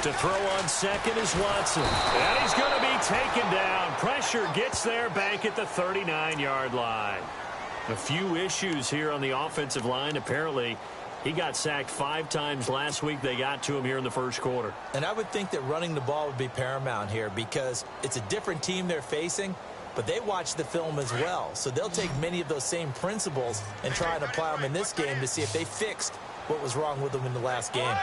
To throw on second is Watson. And he's going to be taken down. Pressure gets there back at the 39-yard line. A few issues here on the offensive line. Apparently, he got sacked 5 times last week. They got to him here in the first quarter. And I would think that running the ball would be paramount here because it's a different team they're facing, but they watch the film as well. So they'll take many of those same principles and try and apply them in this game to see if they fixed what was wrong with them in the last game.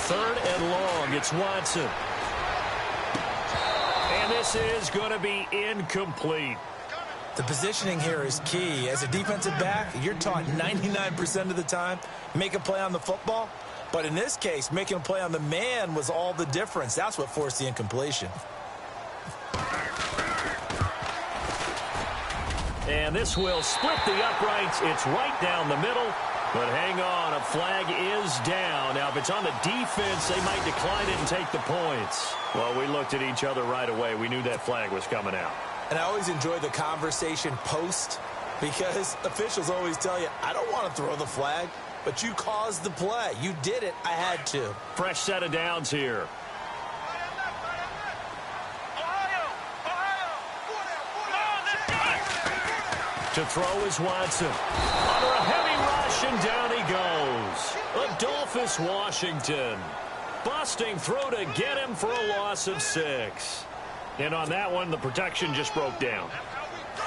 Third and long, it's Watson. And this is going to be incomplete. The positioning here is key. As a defensive back, you're taught 99% of the time, make a play on the football. But in this case, making a play on the man was all the difference. That's what forced the incompletion. And this will split the uprights. It's right down the middle. But hang on, a flag is down. Now, if it's on the defense, they might decline it and take the points. Well, we looked at each other right away. We knew that flag was coming out. And I always enjoy the conversation post because officials always tell you, I don't want to throw the flag, but you caused the play. You did it. I had to. Fresh set of downs here. To throw is Watson. Under a heavy rush, and down he goes. Adolphus Washington. Busting through to get him for a loss of 6. And on that one, the protection just broke down.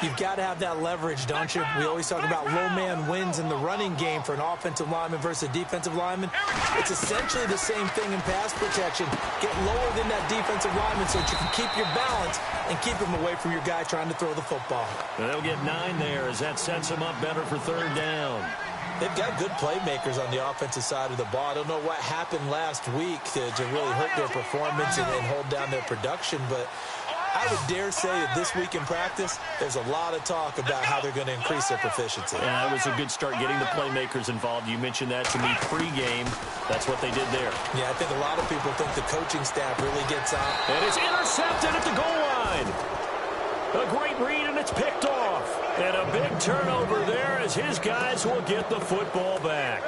You've got to have that leverage, don't you? We always talk about low man wins in the running game for an offensive lineman versus a defensive lineman. It's essentially the same thing in pass protection. Get lower than that defensive lineman so that you can keep your balance and keep him away from your guy trying to throw the football. And they'll get 9 there as that sets them up better for third down. They've got good playmakers on the offensive side of the ball. I don't know what happened last week to really hurt their performance and hold down their production, but I would dare say that this week in practice, there's a lot of talk about how they're going to increase their proficiency. Yeah, that was a good start getting the playmakers involved. You mentioned that to me pregame. That's what they did there. Yeah, I think a lot of people think the coaching staff really gets on. And it's intercepted at the goal line. A great read, and it's picked off. And a big turnover there as his guys will get the football back.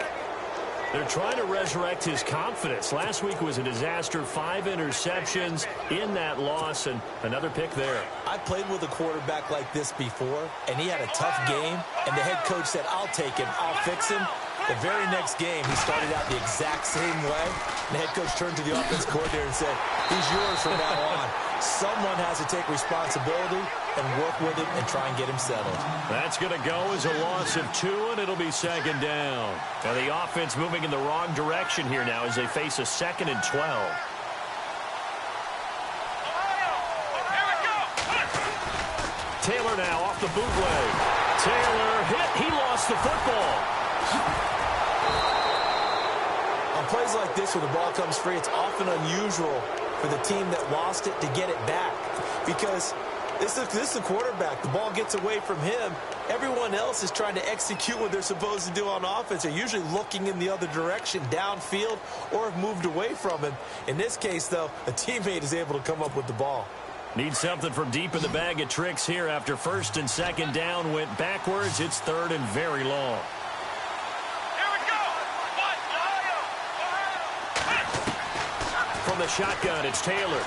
They're trying to resurrect his confidence. Last week was a disaster. 5 interceptions in that loss, and another pick there. I played with a quarterback like this before, and he had a tough game, and the head coach said, I'll take him, I'll fix him. The very next game, he started out the exact same way. And the head coach turned to the offense coordinator and said, he's yours from now on. Someone has to take responsibility and work with him and try and get him settled. That's going to go as a loss of 2, and it'll be second down. Now the offense moving in the wrong direction here now as they face a 2nd and 12. Taylor now off the bootleg. Taylor hit. He lost the football. On plays like this where the ball comes free, it's often unusual for the team that lost it to get it back because this is the quarterback. The ball gets away from him. Everyone else is trying to execute what they're supposed to do on offense. They're usually looking in the other direction, downfield, or have moved away from him. In this case, though, a teammate is able to come up with the ball. Need something from deep in the bag of tricks here after 1st and 2nd down went backwards. It's 3rd and very long. From the shotgun, it's Taylor.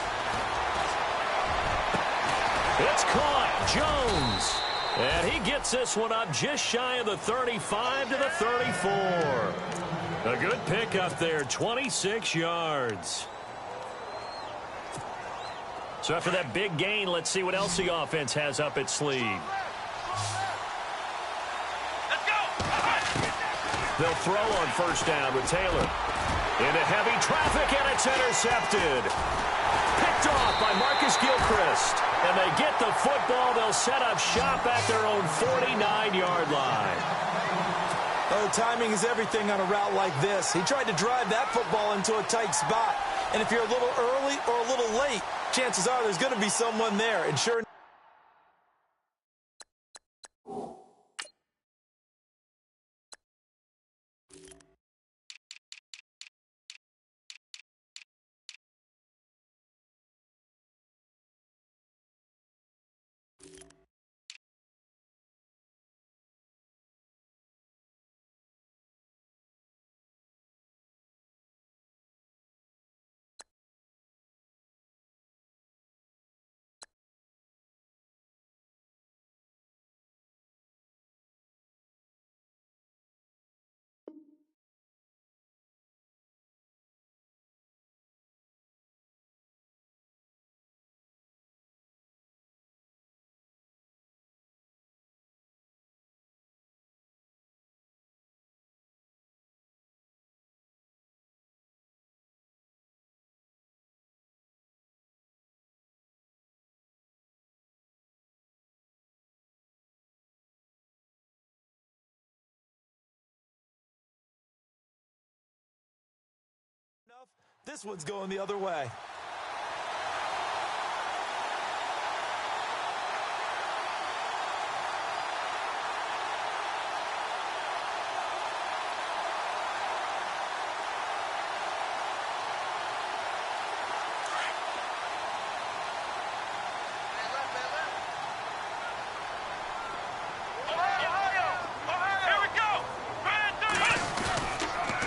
It's caught. Jones. And he gets this one up just shy of the 35 to the 34. A good pickup there, 26 yards. So after that big gain, let's see what else the offense has up its sleeve. Let's go. They'll throw on 1st down with Taylor. Into heavy traffic, and it's intercepted. Picked off by Marcus Gilchrist. And they get the football. They'll set up shop at their own 49-yard line. Oh, timing is everything on a route like this. He tried to drive that football into a tight spot. And if you're a little early or a little late, chances are there's going to be someone there. And sure This one's going the other way.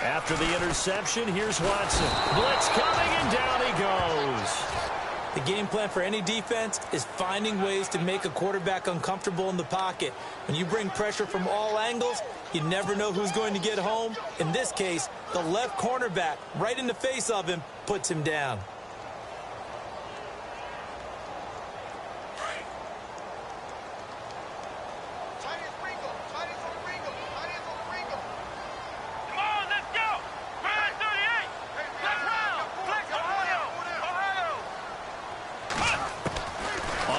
After the interception, here's Watson. Blitz coming, and down he goes. The game plan for any defense is finding ways to make a quarterback uncomfortable in the pocket. When you bring pressure from all angles, you never know who's going to get home. In this case, the left cornerback, right in the face of him, puts him down.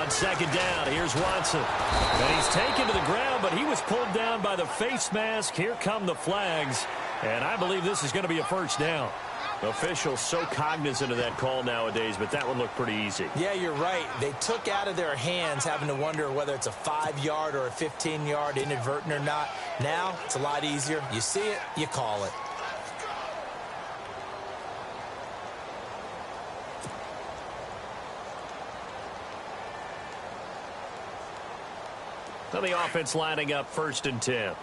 Second down, here's Watson. And he's taken to the ground, but he was pulled down by the face mask. Here come the flags, and I believe this is going to be a first down. Officials so cognizant of that call nowadays, but that one looked pretty easy. Yeah, you're right. They took out of their hands having to wonder whether it's a 5-yard or a 15-yard inadvertent or not. Now, it's a lot easier. You see it, you call it. Now the offense lining up 1st and 10.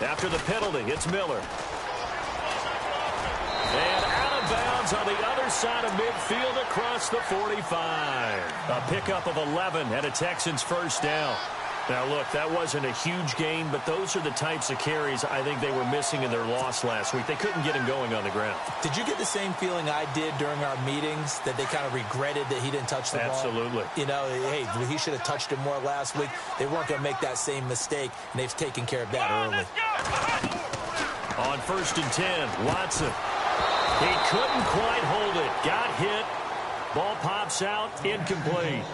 After the penalty, it's Miller. And out of bounds on the other side of midfield across the 45. A pickup of 11 and a Texans first down. Now, look, that wasn't a huge gain, but those are the types of carries I think they were missing in their loss last week. They couldn't get him going on the ground. Did you get the same feeling I did during our meetings, that they kind of regretted that he didn't touch the ball? Absolutely. You know, hey, he should have touched it more last week. They weren't going to make that same mistake, and they've taken care of that early. On 1st and 10, Watson. He couldn't quite hold it. Got hit. Ball pops out, incomplete.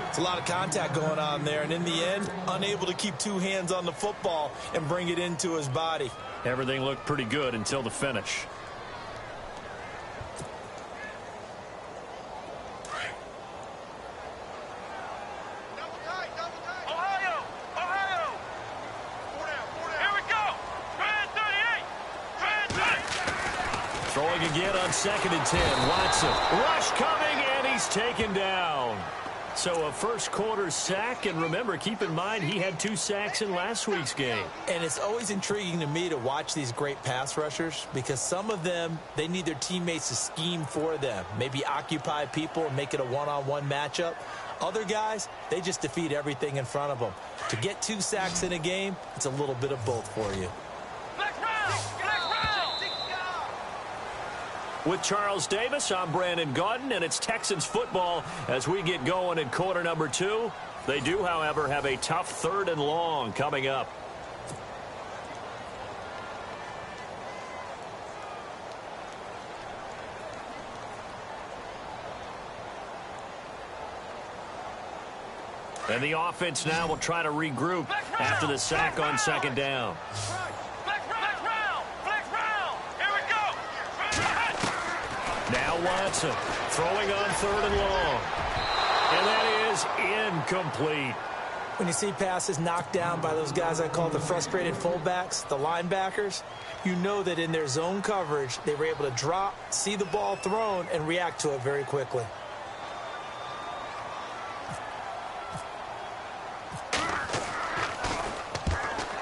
It's a lot of contact going on there, and in the end, unable to keep two hands on the football and bring it into his body. Everything looked pretty good until the finish. Throwing again on 2nd and 10. Watson. Rush coming, and he's taken down. So a first quarter sack, and remember, keep in mind, he had 2 sacks in last week's game. And it's always intriguing to me to watch these great pass rushers, because some of them, they need their teammates to scheme for them. Maybe occupy people and make it a one-on-one matchup. Other guys, they just defeat everything in front of them. To get 2 sacks in a game, it's a little bit of both for you. With Charles Davis, I'm Brandon Gaudin, and it's Texans football as we get going in quarter number 2. They do, however, have a tough 3rd and long coming up. And the offense now will try to regroup after the sack on 2nd down. Now Watson throwing on 3rd and long. And that is incomplete. When you see passes knocked down by those guys I call the frustrated fullbacks, the linebackers, you know that in their zone coverage, they were able to drop, see the ball thrown, and react to it very quickly.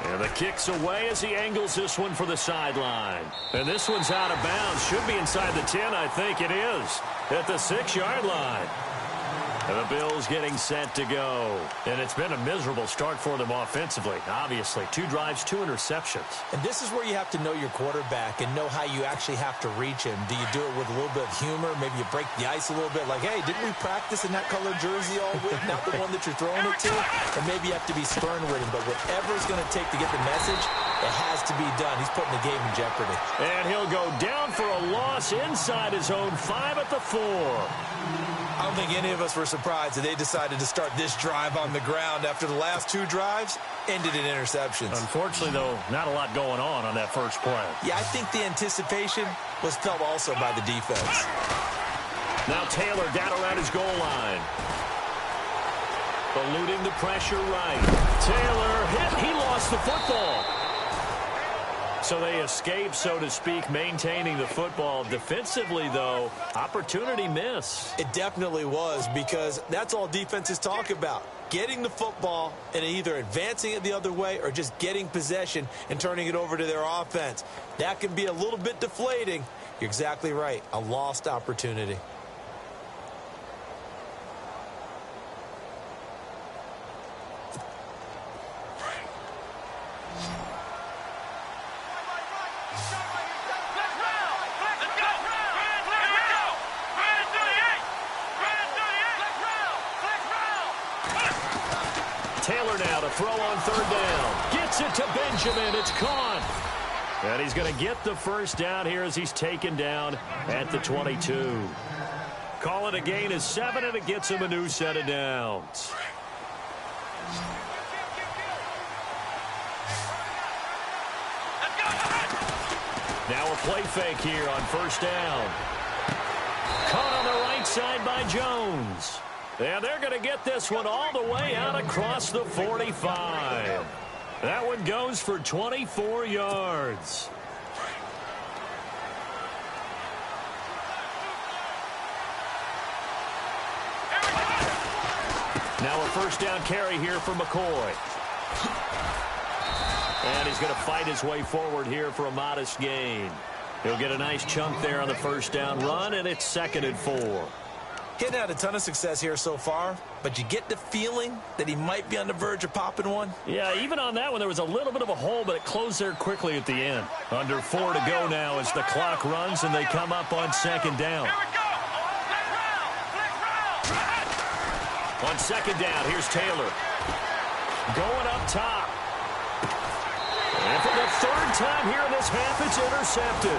And the kick's away as he angles this one for the sideline. And this one's out of bounds. Should be inside the 10, I think it is. At the 6-yard line. And the Bills getting set to go. And it's been a miserable start for them offensively, obviously. 2 drives, 2 interceptions. And this is where you have to know your quarterback and know how you actually have to reach him. Do you do it with a little bit of humor? Maybe you break the ice a little bit. Like, hey, didn't we practice in that colored jersey all week? Not the one that you're throwing it to. And maybe you have to be stern with him. But whatever it's going to take to get the message, it has to be done. He's putting the game in jeopardy. And he'll go down for a loss inside his own 5 at the 4. I don't think any of us were surprised that they decided to start this drive on the ground after the last 2 drives ended in interceptions. Unfortunately, though, not a lot going on that first play. Yeah, I think the anticipation was felt also by the defense. Now Taylor down around his goal line. Eluding the pressure right. Taylor hit. He lost the football. So they escape, so to speak, maintaining the football. Defensively, though, opportunity miss. It definitely was, because that's all defenses talk about. Getting the football and either advancing it the other way or just getting possession and turning it over to their offense. That can be a little bit deflating. You're exactly right. A lost opportunity. Taylor now to throw on 3rd down. Gets it to Benjamin. It's caught. And he's going to get the first down here as he's taken down at the 22. Call it a gain of 7, and it gets him a new set of downs. Now a play fake here on 1st down. Caught on the right side by Jones. And they're going to get this one all the way out across the 45. That one goes for 24 yards. Now a 1st down carry here for McCoy. And he's going to fight his way forward here for a modest gain. He'll get a nice chunk there on the 1st down run, and it's 2nd and 4. Getting had a ton of success here so far, but you get the feeling that he might be on the verge of popping one. Yeah, even on that one, there was a little bit of a hole, but it closed there quickly at the end. Under 4 to go now as the clock runs, and they come up on 2nd down. On 2nd down, here's Taylor. Going up top. And for the 3rd time here in this half, it's intercepted.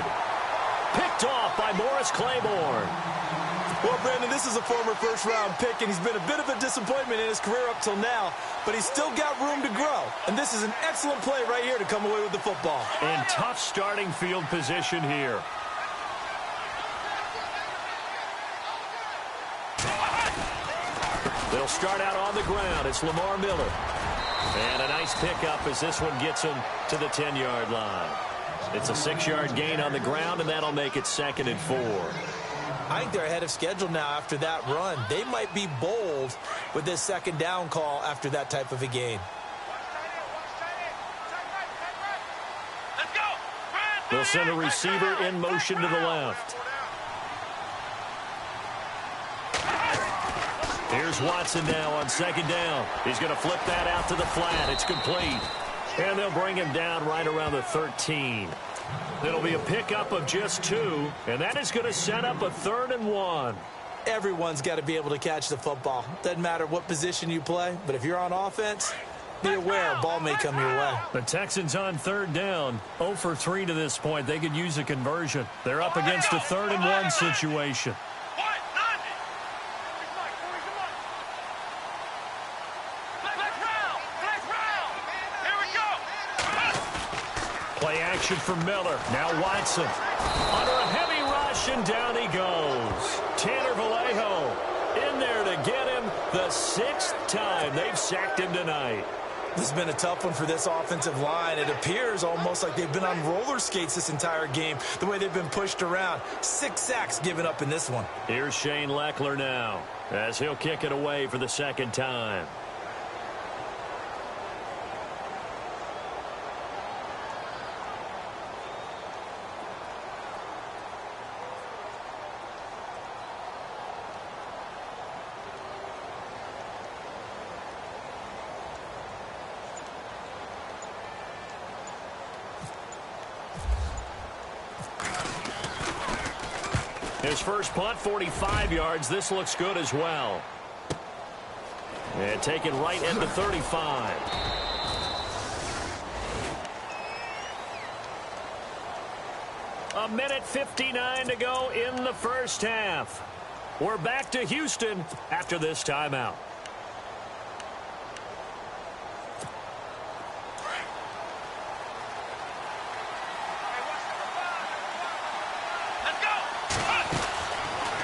Picked off by Morris Claiborne. Well, Brandon, this is a former 1st-round pick, and he's been a bit of a disappointment in his career up till now, but he's still got room to grow. And this is an excellent play right here to come away with the football. And tough starting field position here. They'll start out on the ground. It's Lamar Miller. And a nice pickup as this one gets him to the 10-yard line. It's a 6-yard gain on the ground, and that'll make it 2nd and 4. I think they're ahead of schedule now after that run. They might be bold with this 2nd down call after that type of a gain. They'll send a receiver in motion to the left. Here's Watson now on 2nd down. He's going to flip that out to the flat. It's complete. And they'll bring him down right around the 13. It'll be a pickup of just 2, and that is going to set up a 3rd and 1. Everyone's got to be able to catch the football. Doesn't matter what position you play, but if you're on offense, be aware a ball may come your way. The Texans on 3rd down, 0 for 3 to this point. They could use a conversion. They're up against a 3rd and 1 situation. Play action for Miller. Now Watson. Under a heavy rush, and down he goes. Tanner Vallejo in there to get him the 6th time they've sacked him tonight. This has been a tough one for this offensive line. It appears almost like they've been on roller skates this entire game, the way they've been pushed around. 6 sacks given up in this one. Here's Shane Leckler now as he'll kick it away for the 2nd time. His first punt, 45 yards. This looks good as well. And taken right at the 35. A minute 59 to go in the first half. We're back to Houston after this timeout.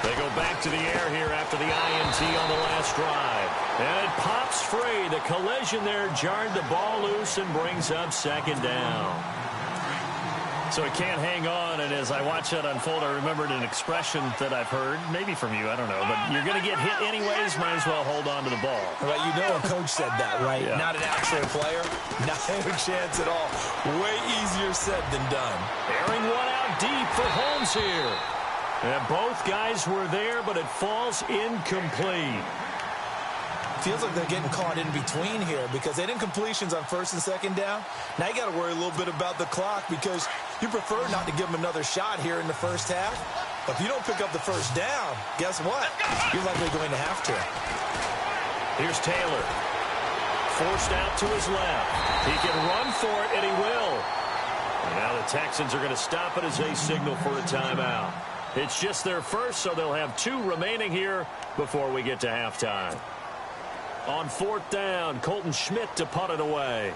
They go back to the air here after the INT on the last drive. And it pops free. The collision there jarred the ball loose and brings up second down. So it can't hang on, and as I watch that unfold, I remembered an expression that I've heard, maybe from you, I don't know, but you're going to get hit anyways, might as well hold on to the ball. Right, you know a coach said that, right? Yeah. Not an actual player. Not a chance at all. Way easier said than done. Airing one out deep for Holmes here. And both guys were there, but it falls incomplete. Feels like they're getting caught in between here because they didn't completions on first and second down. Now you got to worry a little bit about the clock because you prefer not to give them another shot here in the first half. But if you don't pick up the first down, guess what? You're likely going to have to. Here's Taylor. Forced out to his left. He can run for it, and he will. And now the Texans are going to stop it as they signal for a timeout. It's just their first, so they'll have 2 remaining here before we get to halftime. On 4th down, Colton Schmidt to punt it away.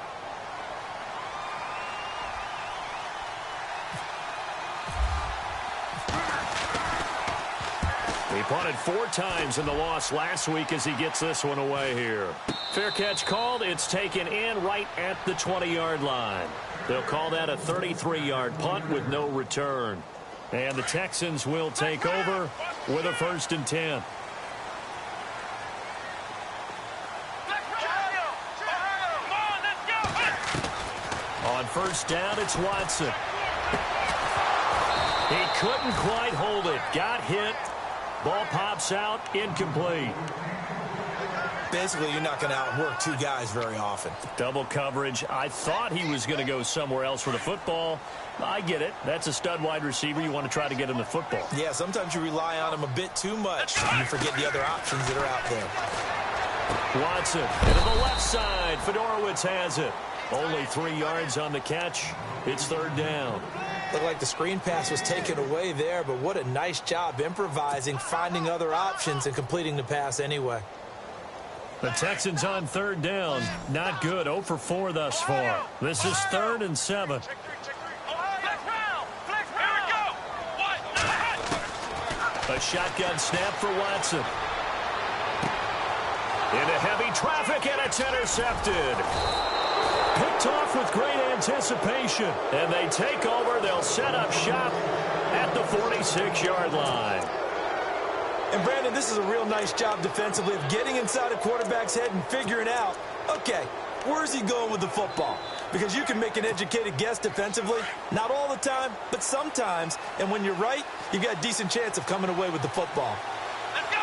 He punted 4 times in the loss last week as he gets this one away here. Fair catch called. It's taken in right at the 20-yard line. They'll call that a 33-yard punt with no return. And the Texans will take over with a 1st and 10. On 1st down, it's Watson. He couldn't quite hold it. Got hit. Ball pops out. Incomplete. Basically, you're not going to outwork 2 guys very often. Double coverage. I thought he was going to go somewhere else for the football. I get it. That's a stud wide receiver. You want to try to get him the football. Yeah, sometimes you rely on him a bit too much. And you forget the other options that are out there. Watson into the left side. Fedorowicz has it. Only 3 yards on the catch. It's 3rd down. Looked like the screen pass was taken away there, but what a nice job improvising, finding other options, and completing the pass anyway. The Texans on 3rd down. Not good. 0 for 4 thus far. This is 3rd and 7. A shotgun snap for Watson. Into heavy traffic, and it's intercepted. Picked off with great anticipation. And they take over. They'll set up shop at the 46-yard line. And, Brandon, this is a real nice job defensively of getting inside a quarterback's head and figuring out, okay, where's he going with the football? Because you can make an educated guess defensively. Not all the time, but sometimes. And when you're right, you've got a decent chance of coming away with the football. Let's go!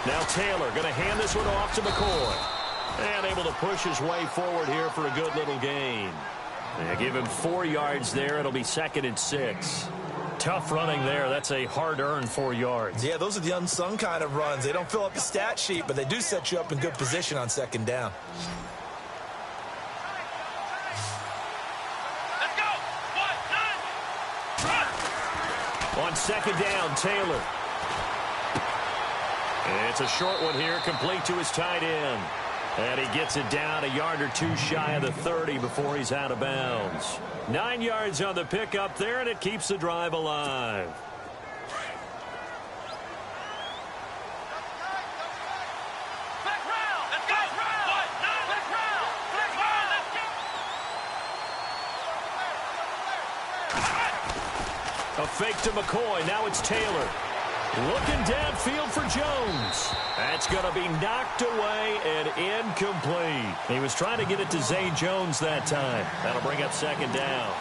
Now Taylor going to hand this one off to McCoy. And able to push his way forward here for a good little gain. They give him 4 yards there. It'll be 2nd and 6. Tough running there. That's a hard-earned 4 yards. Yeah, those are the unsung kind of runs. They don't fill up the stat sheet, but they do set you up in good position on 2nd down. Let's go! On 2nd down, Taylor. And it's a short one here, complete to his tight end. And he gets it down a yard or 2 shy of the 30 before he's out of bounds. 9 yards on the pickup there, and it keeps the drive alive. A fake to McCoy. Now it's Taylor. Looking downfield for Jones. That's going to be knocked away and incomplete. He was trying to get it to Zay Jones that time. That'll bring up 2nd down.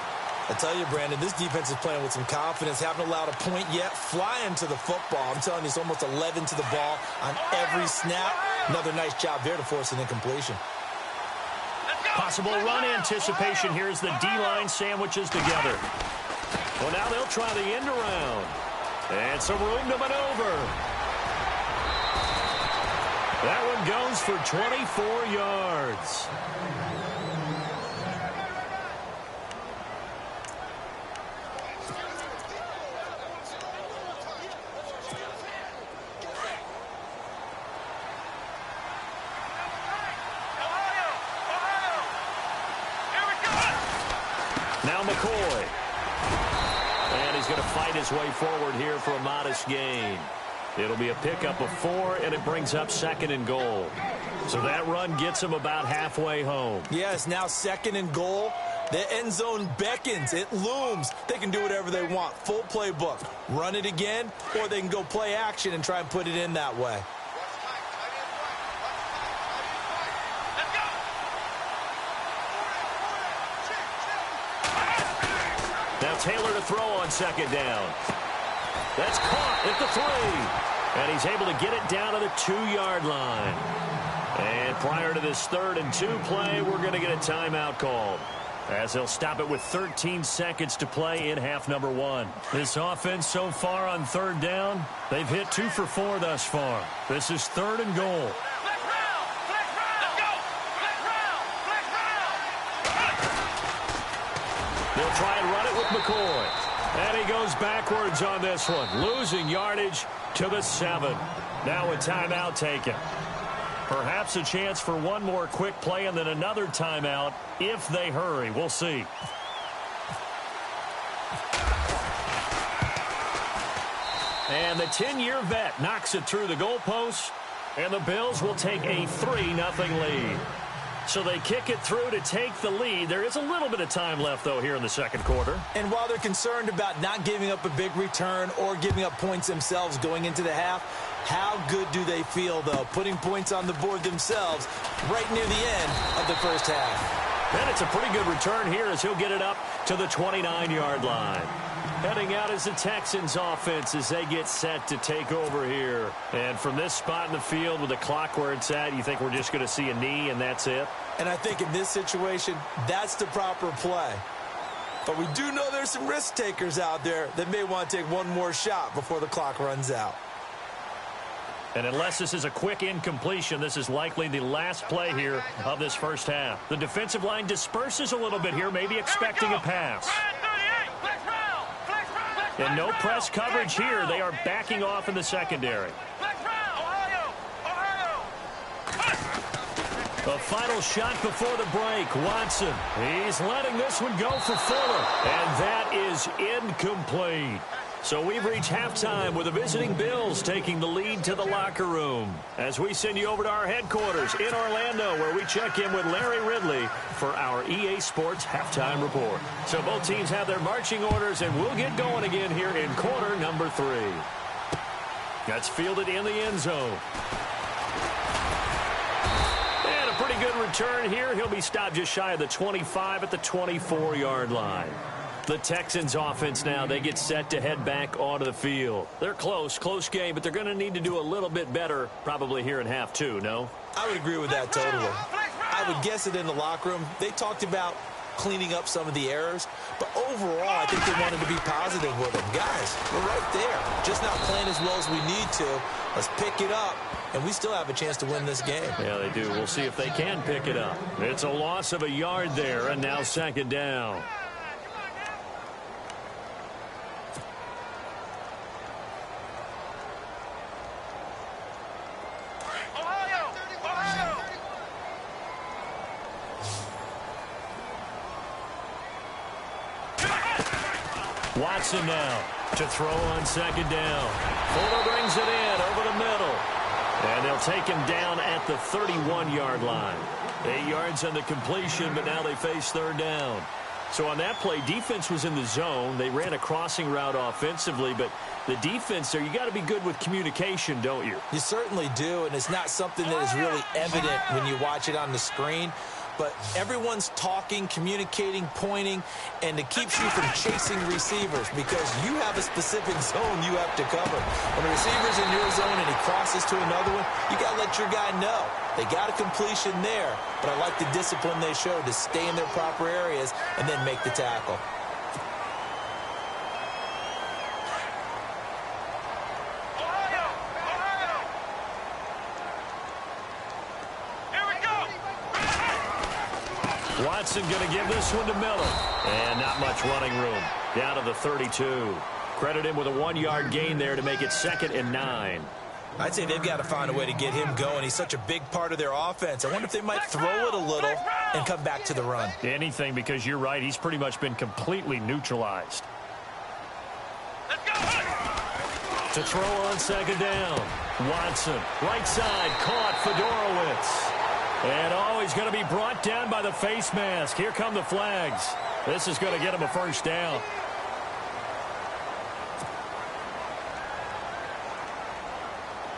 I tell you, Brandon, this defense is playing with some confidence. Haven't allowed a point yet. Flying to the football. I'm telling you, it's almost 11 to the ball on every snap. Another nice job there to force an incompletion. Possible run anticipation here as the D-line sandwiches together. Well, now they'll try the end around. And some room to maneuver. That one goes for 24 yards. Now McCoy. And he's going to fight his way forward here for a modest gain. It'll be a pickup of 4, and it brings up 2nd and goal. So that run gets him about halfway home. Yes, now 2nd and goal. The end zone beckons. It looms. They can do whatever they want. Full playbook. Run it again, or they can go play action and try and put it in that way. Now Taylor to throw on 2nd down. That's caught at the 3. And he's able to get it down to the 2-yard line. And prior to this 3rd and 2 play, we're going to get a timeout called, as they'll stop it with 13 seconds to play in half number 1. This offense so far on 3rd down, they've hit 2 for 4 thus far. This is 3rd and goal. They'll try and run it with McCoy. And he goes backwards on this one, losing yardage to the 7. Now a timeout taken. Perhaps a chance for one more quick play and then another timeout if they hurry. We'll see. And the 10-year vet knocks it through the goalpost, and the Bills will take a 3-0 lead. So they kick it through to take the lead. There is a little bit of time left, though, here in the 2nd quarter. And while they're concerned about not giving up a big return or giving up points themselves going into the half, how good do they feel, though, putting points on the board themselves right near the end of the first half? And it's a pretty good return here as he'll get it up to the 29-yard line. Heading out is the Texans offense as they get set to take over here. And from this spot in the field with the clock where it's at, you think we're just going to see a knee and that's it? And I think in this situation, that's the proper play. But we do know there's some risk takers out there that may want to take one more shot before the clock runs out. And unless this is a quick incompletion, this is likely the last play here of this first half. The defensive line disperses a little bit here, maybe expecting a pass. And no press coverage here. They are backing off in the secondary. A final shot before the break. Watson, he's letting this one go for Fuller. And that is incomplete. So we've reached halftime with the visiting Bills taking the lead to the locker room, as we send you over to our headquarters in Orlando, where we check in with Larry Ridley for our EA Sports Halftime Report. So both teams have their marching orders, and we'll get going again here in quarter number 3. That's fielded in the end zone. And a pretty good return here. He'll be stopped just shy of the 25 at the 24-yard line. The Texans offense now, they get set to head back onto the field. They're close game, but they're going to need to do a little bit better probably here in half 2, no? I would agree with that totally. I would guess it in the locker room. They talked about cleaning up some of the errors, but overall, I think they wanted to be positive with them. Guys, we're right there. Just not playing as well as we need to. Let's pick it up, and we still have a chance to win this game. Yeah, they do. We'll see if they can pick it up. It's a loss of a yard there, and now 2nd down. Watson now to throw on 2nd down. Fuller brings it in over the middle. And they'll take him down at the 31-yard line. 8 yards on the completion, but now they face 3rd down. So on that play, defense was in the zone. They ran a crossing route offensively, but the defense there, you got to be good with communication, don't you? You certainly do, and it's not something that is really evident when you watch it on the screen. But everyone's talking, communicating, pointing, and it keeps you from chasing receivers because you have a specific zone you have to cover. When a receiver's in your zone and he crosses to another one, you got to let your guy know. They got a completion there, but I like the discipline they showed to stay in their proper areas and then make the tackle. Watson going to give this one to Miller. And not much running room. Down to the 32. Credit him with a 1-yard gain there to make it 2nd and 9. I'd say they've got to find a way to get him going. He's such a big part of their offense. I wonder if they might throw it a little and come back to the run. Anything, because you're right. He's pretty much been completely neutralized. To throw on second down. Watson, right side, caught Fedorowicz. And he's going to be brought down by the face mask. Here come the flags. This is going to get him a first down.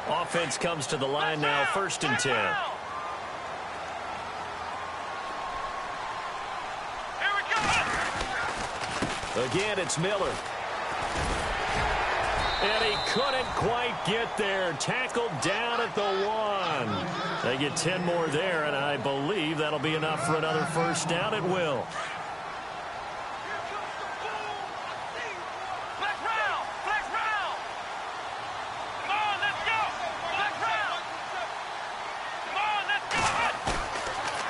Offense comes to the line now, 1st and 10. Again, it's Miller. And he couldn't quite get there. Tackled down at the 1. They get 10 more there, and I believe that'll be enough for another first down. It will.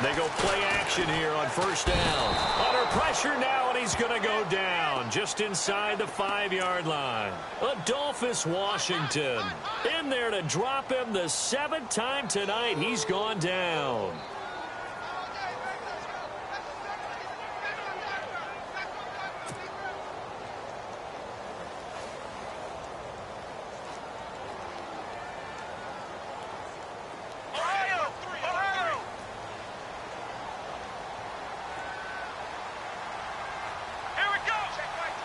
They go play action here on first down. Under pressure now, and he's going to go down just inside the 5-yard line. Adolphus Washington in there to drop him the 7th time tonight. He's gone down.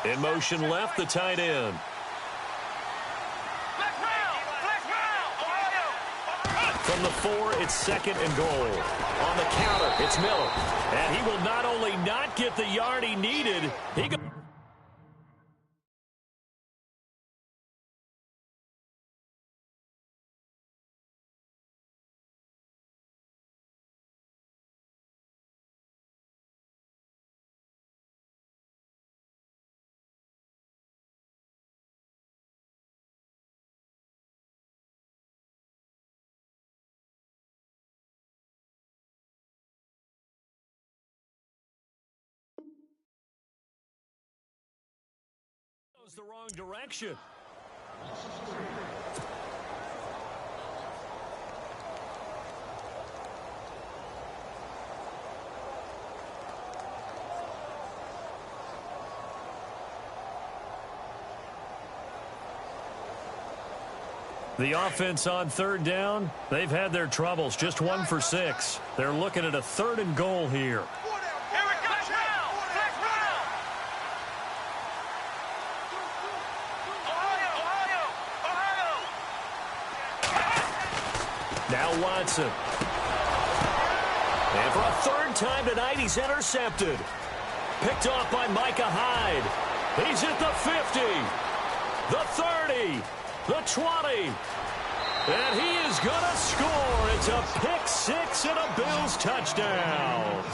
In motion left, the tight end. From the 4, it's 2nd and goal. On the counter, it's Miller. And he will not only not get the yard he needed, he goes. The wrong direction. The offense on 3rd down, they've had their troubles. Just 1 for 6. They're looking at a 3rd and goal here. Now Watson. And for a 3rd time tonight, he's intercepted. Picked off by Micah Hyde. He's at the 50, the 30, the 20. And he is going to score. It's a pick 6 and a Bills touchdown.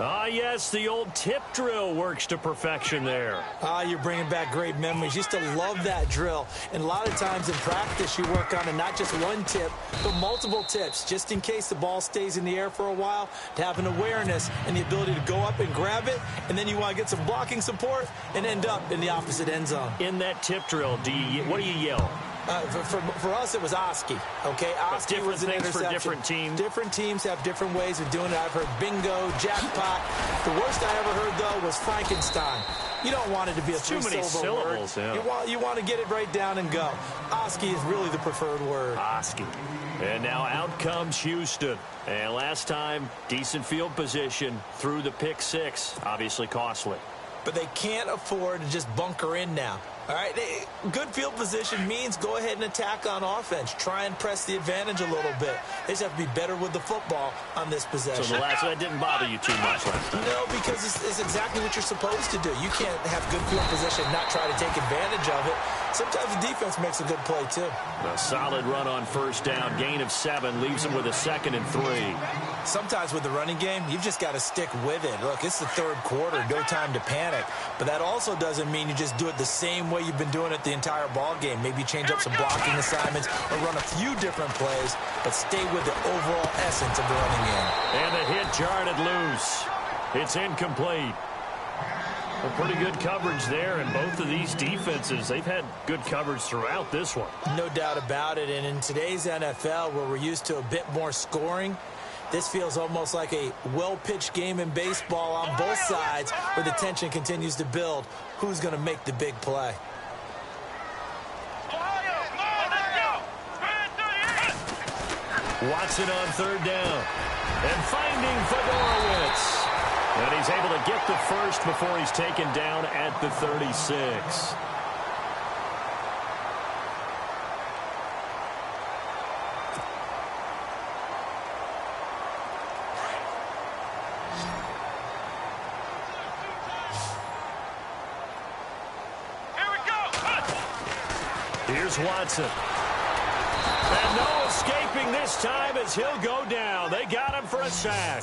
Ah, yes, the old tip drill works to perfection there. You're bringing back great memories. Used to love that drill. And a lot of times in practice, you work on it, not just one tip, but multiple tips, just in case the ball stays in the air for a while, to have an awareness and the ability to go up and grab it, and then you want to get some blocking support and end up in the opposite end zone. In that tip drill, what do you yell? For us, it was Oski. Okay, Oski was an interception. For different teams. Different teams have different ways of doing it. I've heard bingo, jackpot. The worst I ever heard, though, was Frankenstein. You don't want it to be a three-syllable word. Yeah. You want to get it right down and go. Oski is really the preferred word. Oski. And now out comes Houston. And last time, decent field position through the pick 6. Obviously costly. But they can't afford to just bunker in now. All right, good field position means go ahead and attack on offense. Try and press the advantage a little bit. They just have to be better with the football on this possession. So that didn't bother you too much last time? No, because it's exactly what you're supposed to do. You can't have good field position and not try to take advantage of it. Sometimes the defense makes a good play, too. A solid run on first down. Gain of 7 leaves them with a 2nd and 3. Sometimes with the running game, you've just got to stick with it. Look, it's the 3rd quarter. No time to panic. But that also doesn't mean you just do it the same way you've been doing it the entire ball game. Maybe change up some blocking assignments or run a few different plays, but stay with the overall essence of the running game. And the hit jarred it loose. It's incomplete. Well, pretty good coverage there, and both of these defenses, they've had good coverage throughout this one. No doubt about it, and in today's NFL, where we're used to a bit more scoring, this feels almost like a well-pitched game in baseball on both sides where the tension continues to build. Who's going to make the big play? Watson on third down. And finding Fedorowicz. And he's able to get the first before he's taken down at the 36. Here's Watson. And no escaping this time as he'll go down. They got him for a sack.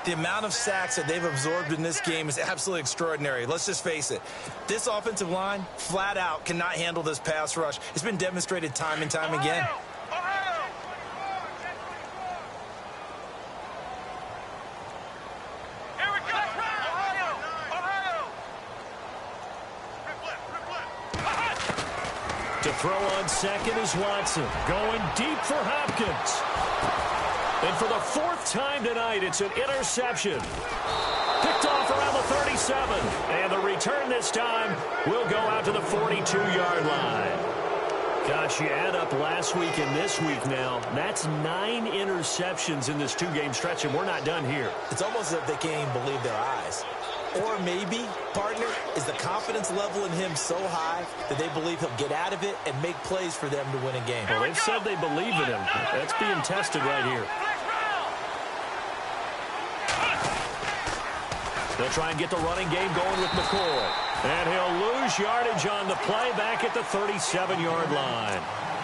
The amount of sacks that they've absorbed in this game is absolutely extraordinary. Let's just face it. This offensive line, flat out, cannot handle this pass rush. It's been demonstrated time and time again. To throw on second is Watson. Going deep for Hopkins. And for the fourth time tonight, it's an interception. Picked off around the 37. And the return this time will go out to the 42-yard line. Gosh, you add up last week and this week now. That's 9 interceptions in this two-game stretch, and we're not done here. It's almost as if they can't even believe their eyes. Or maybe, partner, is the confidence level in him so high that they believe he'll get out of it and make plays for them to win a game. Well, they've said they believe in him. That's being tested right here. They'll try and get the running game going with McCoy. And he'll lose yardage on the play back at the 37-yard line.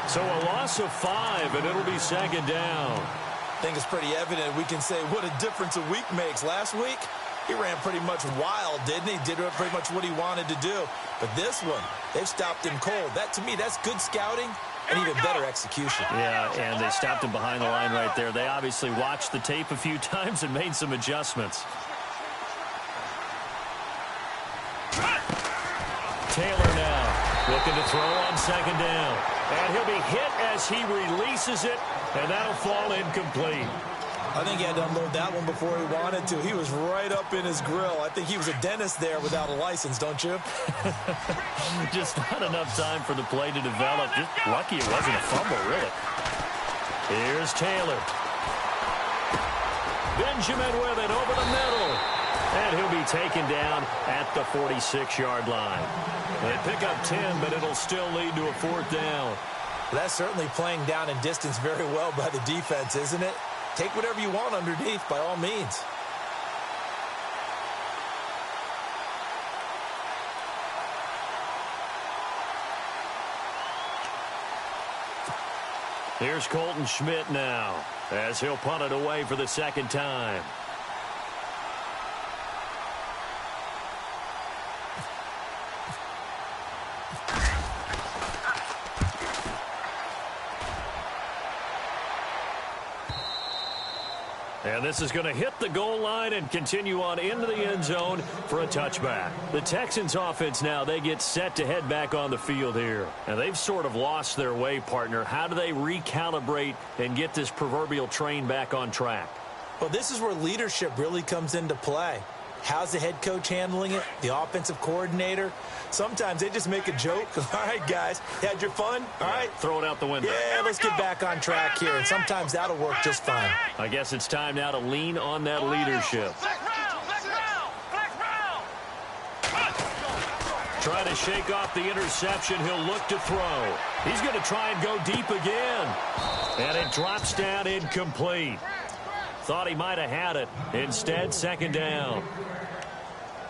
So a loss of 5, and it'll be second down. I think it's pretty evident. We can say what a difference a week makes. Last week, he ran pretty much wild, didn't he? Did pretty much what he wanted to do. But this one, they've stopped him cold. That, to me, that's good scouting and even better execution. Yeah, and they stopped him behind the line right there. They obviously watched the tape a few times and made some adjustments. Taylor now looking to throw on second down. And he'll be hit as he releases it, and that'll fall incomplete. I think he had to unload that one before he wanted to. He was right up in his grill. I think he was a dentist there without a license, don't you? Just not enough time for the play to develop. Just lucky it wasn't a fumble, really. Here's Taylor. Benjamin with it over the middle. And he'll be taken down at the 46-yard line. They pick up 10, but it'll still lead to a fourth down. That's certainly playing down in distance very well by the defense, isn't it? Take whatever you want underneath, by all means. Here's Colton Schmidt now, as he'll punt it away for the second time. And this is going to hit the goal line and continue on into the end zone for a touchback. The Texans offense now, they get set to head back on the field here. And they've sort of lost their way, partner. How do they recalibrate and get this proverbial train back on track? Well, this is where leadership really comes into play. How's the head coach handling it? The offensive coordinator? Sometimes they just make a joke. All right, guys, you had your fun? All right. Throw it out the window. Yeah, let's get back on track here. And sometimes that'll work just fine. I guess it's time now to lean on that leadership. Trying to shake off the interception. He'll look to throw. He's going to try and go deep again. And it drops down incomplete. Thought he might have had it. Instead, second down.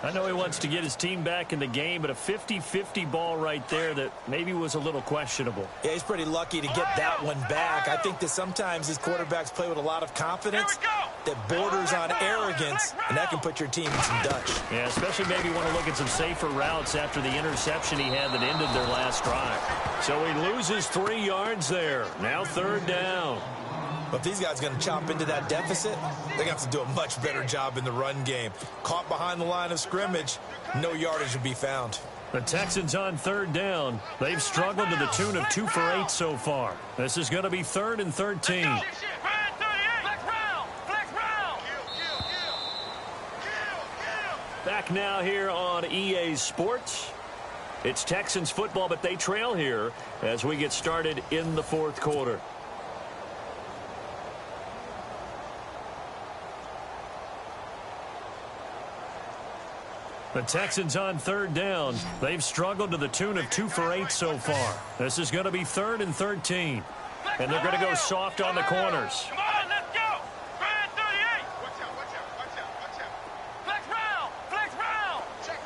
I know he wants to get his team back in the game, but a 50-50 ball right there that maybe was a little questionable. Yeah, he's pretty lucky to get that one back. I think that sometimes his quarterbacks play with a lot of confidence that borders on arrogance, and that can put your team in some Dutch. Yeah, especially maybe want to look at some safer routes after the interception he had that ended their last drive. So he loses 3 yards there. Now third down. But if these guys are going to chop into that deficit, they're going to have to do a much better job in the run game. Caught behind the line of scrimmage, no yardage to be found. The Texans on third down. They've struggled to the tune of 2 for 8 so far. This is going to be 3rd and 13. Back now here on EA Sports. It's Texans football, but they trail here as we get started in the 4th quarter. The Texans on third down. They've struggled to the tune of 2 for 8 so far. This is going to be 3rd and 13. And they're going to go soft on the corners. Come on, let's go. 38. Watch out. Flex round. Check.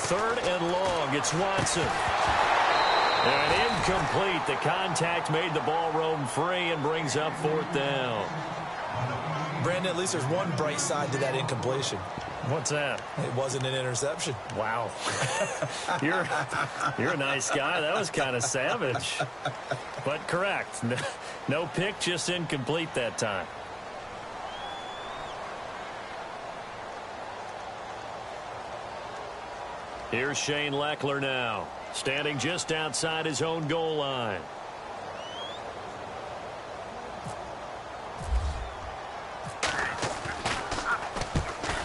3rd and long. It's Watson. And incomplete. The contact made the ball roam free and brings up 4th down. Brandon, at least there's one bright side to that incompletion. What's that? It wasn't an interception. Wow. You're a nice guy. That was kind of savage. But correct. No pick, just incomplete that time. Here's Shane Leckler now, standing just outside his own goal line.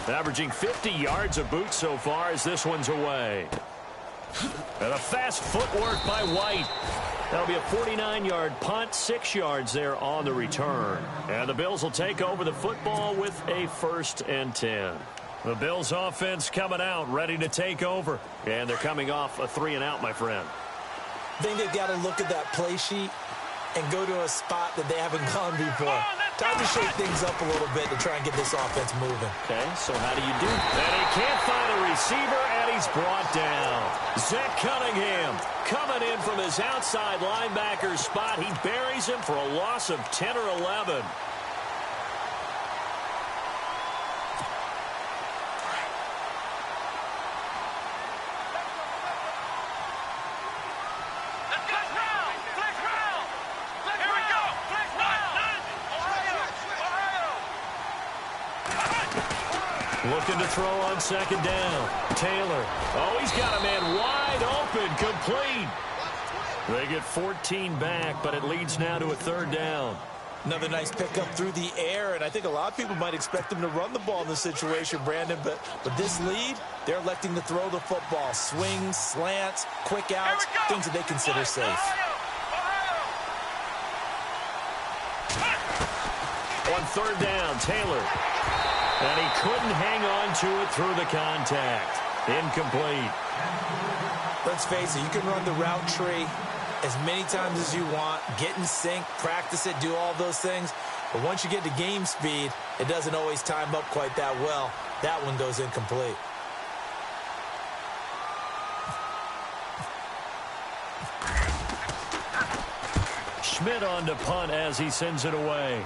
Averaging 50 yards a boot so far as this one's away. And a fast footwork by White. That'll be a 49-yard punt, 6 yards there on the return. And the Bills will take over the football with a 1st and 10. The Bills offense coming out, ready to take over. And they're coming off a 3-and-out, my friend. I think they've got to look at that play sheet and go to a spot that they haven't gone before. Time to shake things up a little bit to try and get this offense moving. Okay, so how do you do? And he can't find a receiver, and he's brought down. Zach Cunningham coming in from his outside linebacker spot. He buries him for a loss of 10 or 11. Looking to throw on 2nd down. Taylor. Oh, he's got a man wide open. Complete. They get 14 back, but it leads now to a 3rd down. Another nice pickup through the air, and I think a lot of people might expect them to run the ball in this situation, Brandon, but with this lead, they're electing to throw the football. Swings, slants, quick outs, things that they consider safe. On 3rd down, Taylor. And he couldn't hang on to it through the contact. Incomplete. Let's face it, you can run the route tree as many times as you want, get in sync, practice it, do all those things. But once you get to game speed, it doesn't always time up quite that well. That one goes incomplete. Schmidt on to punt as he sends it away.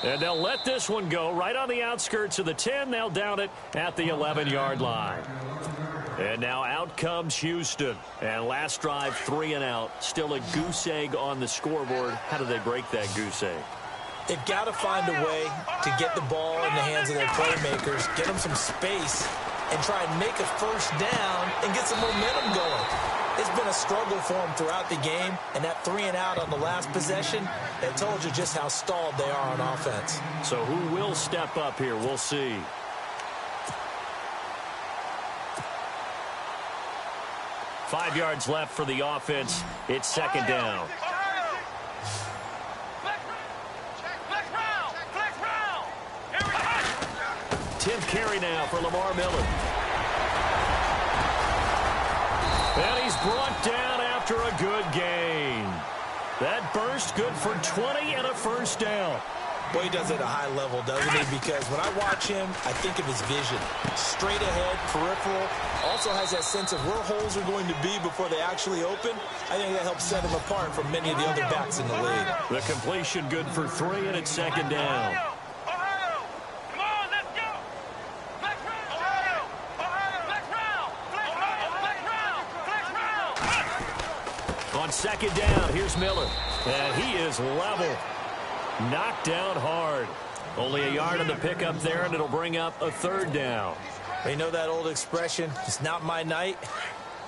And they'll let this one go right on the outskirts of the 10. They'll down it at the 11-yard line. And now out comes Houston. And last drive, 3 and out. Still a goose egg on the scoreboard. How do they break that goose egg? They've got to find a way to get the ball in the hands of their playmakers, get them some space, and try and make a 1st down and get some momentum going. It's been a struggle for them throughout the game, and that 3 and out on the last possession, it told you just how stalled they are on offense. So who will step up here? We'll see. Five yards left for the offense. It's 2nd down. Tim carry now for Lamar Miller. And he's brought down after a good gain. That burst good for 20 and a 1st down. Boy, he does it at a high level, doesn't he? Because when I watch him, I think of his vision. Straight ahead, peripheral. Also has that sense of where holes are going to be before they actually open. I think that helps set him apart from many of the other backs in the league. The completion good for 3, and it's 2nd down. On second down, here's Miller. And he is level. Knocked down hard. Only a yard on the pickup there, and it'll bring up a third down. You know that old expression, it's not my night?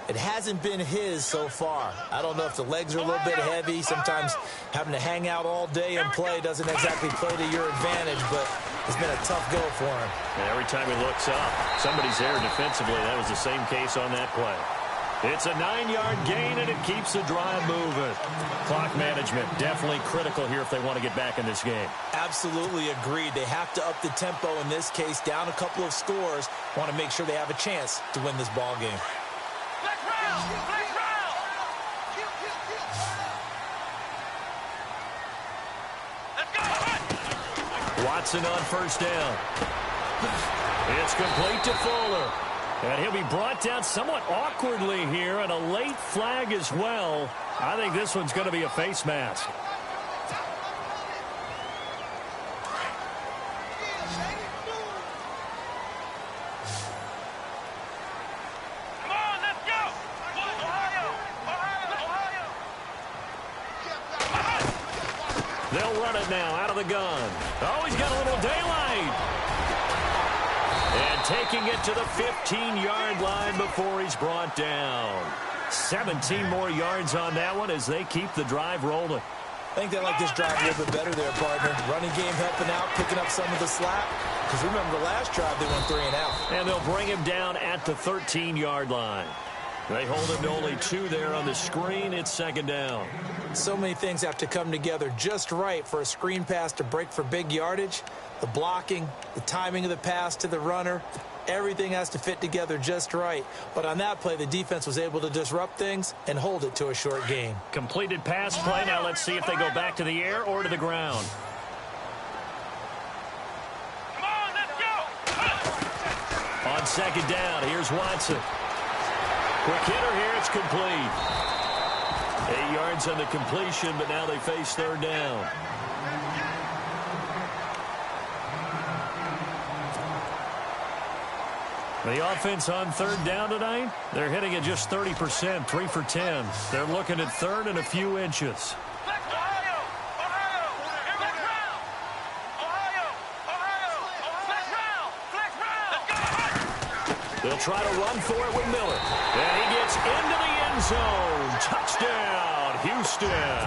It hasn't been his so far. I don't know if the legs are a little bit heavy. Sometimes having to hang out all day and play doesn't exactly play to your advantage, but it's been a tough go for him. And every time he looks up, somebody's there defensively. That was the same case on that play. It's a 9-yard gain, and it keeps the drive moving. Clock management definitely critical here if they want to get back in this game. Absolutely agreed. They have to up the tempo in this case, down a couple of scores. Want to make sure they have a chance to win this ball game. Flex round! Flex round! Let's go! Watson on first down. It's complete to Fuller. And he'll be brought down somewhat awkwardly here, and a late flag as well. I think this one's going to be a face mask. Come on, let's go! Ohio! Ohio! They'll run it now out of the gun. Oh, he's got a little daylight. And taking it to the 15-yard line before he's brought down. 17 more yards on that one as they keep the drive rolling. I think they like this drive a little bit better there, partner. Running game helping out, picking up some of the slack. Because remember, the last drive they went 3 and out. And they'll bring him down at the 13-yard line. They hold him to only 2 there on the screen. It's second down. So many things have to come together just right for a screen pass to break for big yardage. The blocking, the timing of the pass to the runner, everything has to fit together just right. But on that play, the defense was able to disrupt things and hold it to a short gain. Completed pass play. Now let's see if they go back to the air or to the ground. Come on, let's go! On second down, here's Watson. Quick hitter here, it's complete. 8 yards on the completion, but now they face third down. The offense on third down tonight, they're hitting it just 30%, 3 for 10. They're looking at third and a few inches. Ohio! Ohio! Flex round! Ohio! Ohio! Flex round! Flex round! Let's go! They'll try to run for it with Miller. And he gets into the end zone. Touchdown, Houston.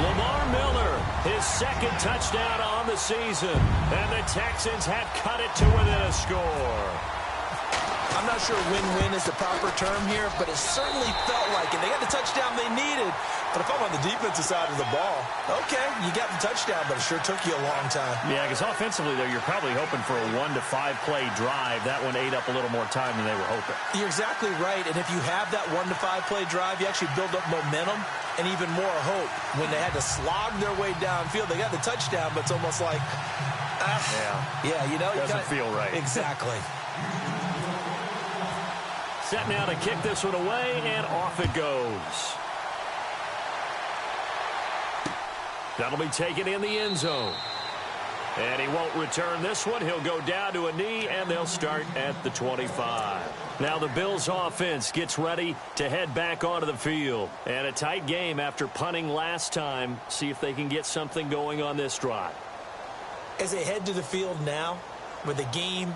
Lamar Miller, his second touchdown on the season. And the Texans have cut it to within a score. I'm not sure win-win is the proper term here, but it certainly felt like it. They got the touchdown they needed, but if I'm on the defensive side of the ball, okay, you got the touchdown, but it sure took you a long time. Yeah, because offensively, though, you're probably hoping for a 1 to 5 play drive. That one ate up a little more time than they were hoping. You're exactly right, and if you have that 1 to 5 play drive, you actually build up momentum and even more hope. When they had to slog their way downfield, they got the touchdown, but it's almost like, yeah, you know, doesn't feel right. Exactly. Set now to kick this one away, and off it goes. That'll be taken in the end zone. And he won't return this one. He'll go down to a knee, and they'll start at the 25. Now the Bills' offense gets ready to head back onto the field. And a tight game after punting last time. See if they can get something going on this drive. As they head to the field now, with the game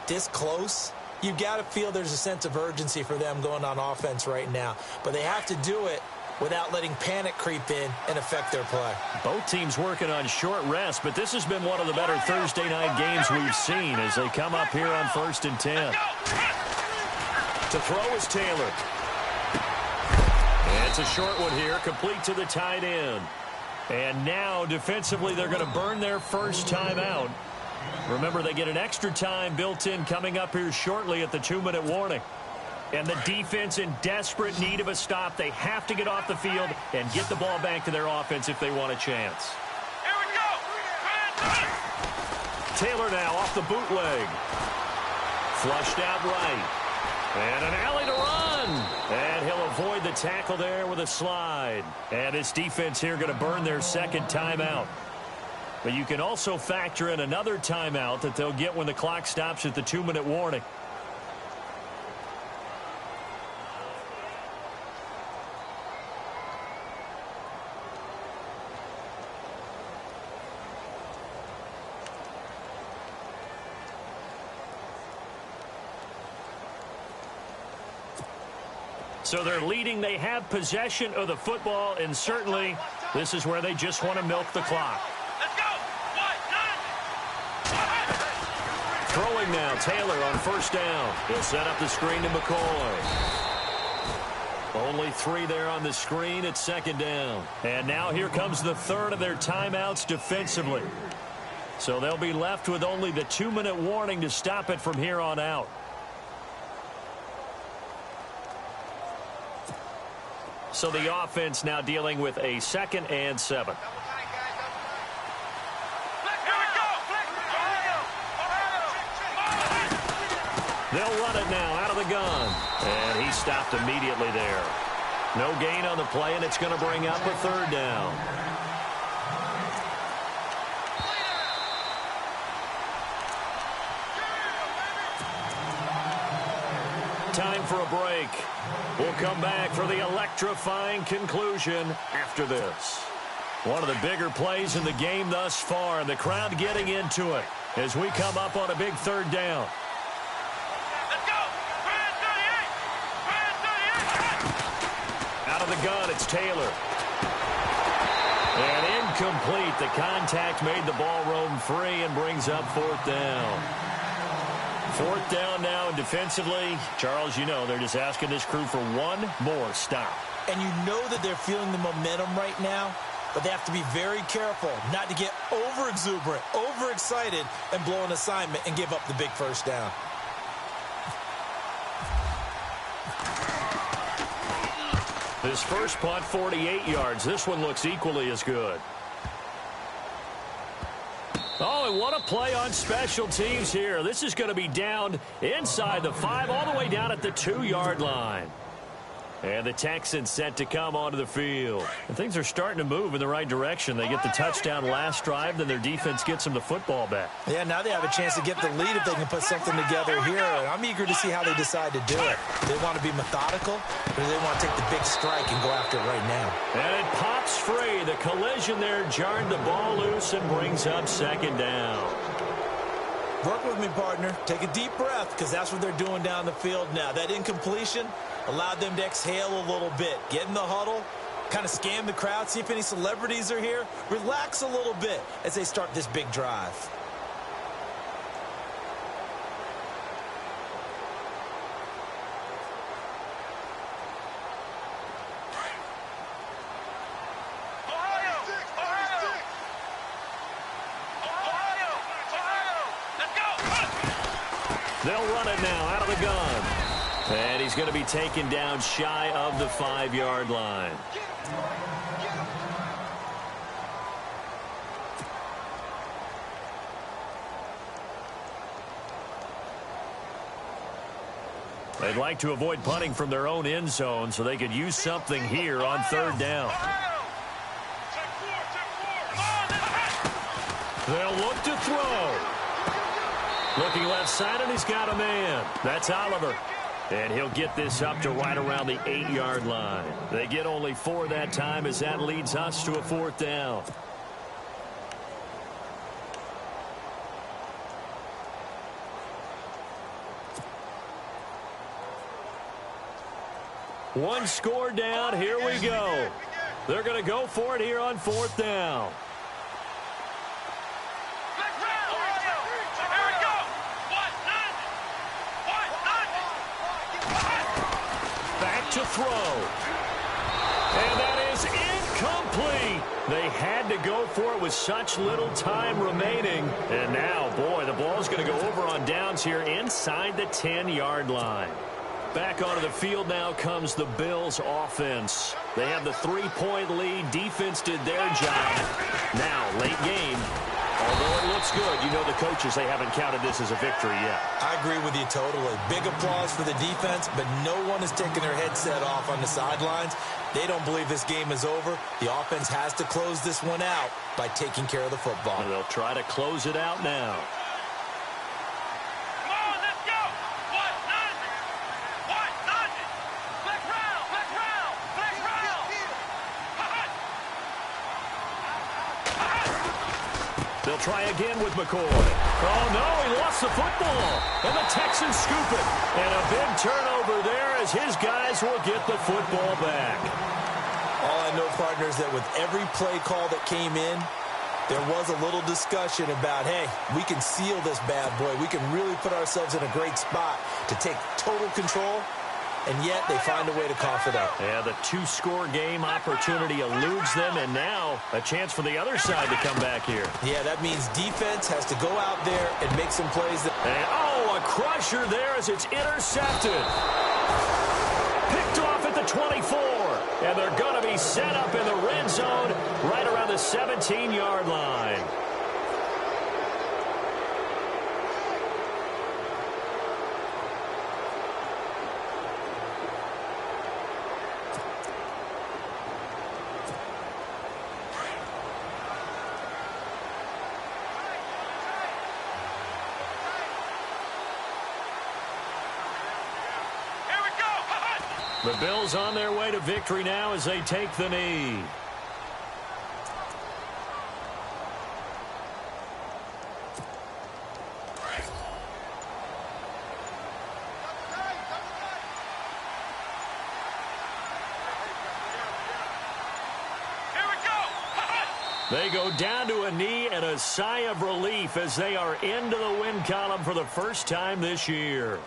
this close, you've got to feel there's a sense of urgency for them going on offense right now. But they have to do it without letting panic creep in and affect their play. Both teams working on short rest, but this has been one of the better Thursday night games we've seen as they come up here on 1st and 10. To throw is Taylor. And it's a short one here, complete to the tight end. And now, defensively, they're going to burn their first timeout. Remember, they get an extra time built in coming up here shortly at the 2-minute warning. And the defense in desperate need of a stop. They have to get off the field and get the ball back to their offense if they want a chance. Here we go! Taylor now off the bootleg. Flushed out right. And an alley to run. And he'll avoid the tackle there with a slide. And his defense here going to burn their second timeout. But you can also factor in another timeout that they'll get when the clock stops at the 2-minute warning. So they're leading. They have possession of the football, and certainly this is where they just want to milk the clock. Let's go. Throwing now, Taylor on first down. He'll set up the screen to McCoy. Only 3 there on the screen at second down. And now here comes the third of their timeouts defensively. So they'll be left with only the 2-minute warning to stop it from here on out. So the offense now dealing with a 2nd and 7. They'll run it now out of the gun. And he stopped immediately there. No gain on the play, and it's going to bring up a 3rd down. Time for a break. We'll come back for the electrifying conclusion after this. One of the bigger plays in the game thus far, and the crowd getting into it as we come up on a big 3rd down. Out of the gun, it's Taylor. And incomplete. The contact made the ball roam free and brings up 4th down. 4th down now, and defensively, Charles, you know, they're just asking this crew for one more stop. And you know that they're feeling the momentum right now, but they have to be very careful not to get over-exuberant, overexcited, and blow an assignment and give up the big 1st down. This first punt, 48 yards. This one looks equally as good. Oh, and what a play on special teams here. This is going to be down inside the 5, all the way down at the 2-yard line. And the Texans set to come onto the field. And things are starting to move in the right direction. They get the touchdown last drive, then their defense gets them the football back. Yeah, now they have a chance to get the lead if they can put something together here. And I'm eager to see how they decide to do it. They want to be methodical, or do they want to take the big strike and go after it right now? And it pops free. The collision there jarred the ball loose and brings up 2nd down. Work with me, partner. Take a deep breath, because that's what they're doing down the field now. That incompletion allowed them to exhale a little bit. Get in the huddle, kind of scan the crowd, see if any celebrities are here. Relax a little bit as they start this big drive. They'll run it now out of the gun. And he's going to be taken down shy of the 5-yard line. They'd like to avoid punting from their own end zone so they could use something here on 3rd down. They'll look to throw. Looking left side, and he's got a man. That's Oliver. And he'll get this up to right around the 8-yard line. They get only 4 that time as that leads us to a 4th down. One score down. Here we go. They're going to go for it here on 4th down. To throw. And that is incomplete. They had to go for it with such little time remaining. And now, boy, the ball's going to go over on downs here inside the 10-yard line. Back onto the field now comes the Bills offense. They have the 3-point lead. Defense did their job. Now, late game. Although it looks good, you know the coaches, they haven't counted this as a victory yet. I agree with you totally. Big applause for the defense, but no one is taking their headset off on the sidelines. They don't believe this game is over. The offense has to close this one out by taking care of the football. And they'll try to close it out now. They'll They'll try again with McCoy. Oh, no, he lost the football. And the Texans scoop it. And a big turnover there as his guys will get the football back. All I know, partners, that with every play call that came in, there was a little discussion about, hey, we can seal this bad boy. We can really put ourselves in a great spot to take total control, and yet they find a way to cough it up. Yeah, the two-score game opportunity eludes them, and now a chance for the other side to come back here. Yeah, that means defense has to go out there and make some plays. And, oh, a crusher there as it's intercepted. Picked off at the 24. And they're going to be set up in the red zone right around the 17-yard line. The Bills on their way to victory now as they take the knee. They go down to a knee and a sigh of relief as they are into the win column for the first time this year.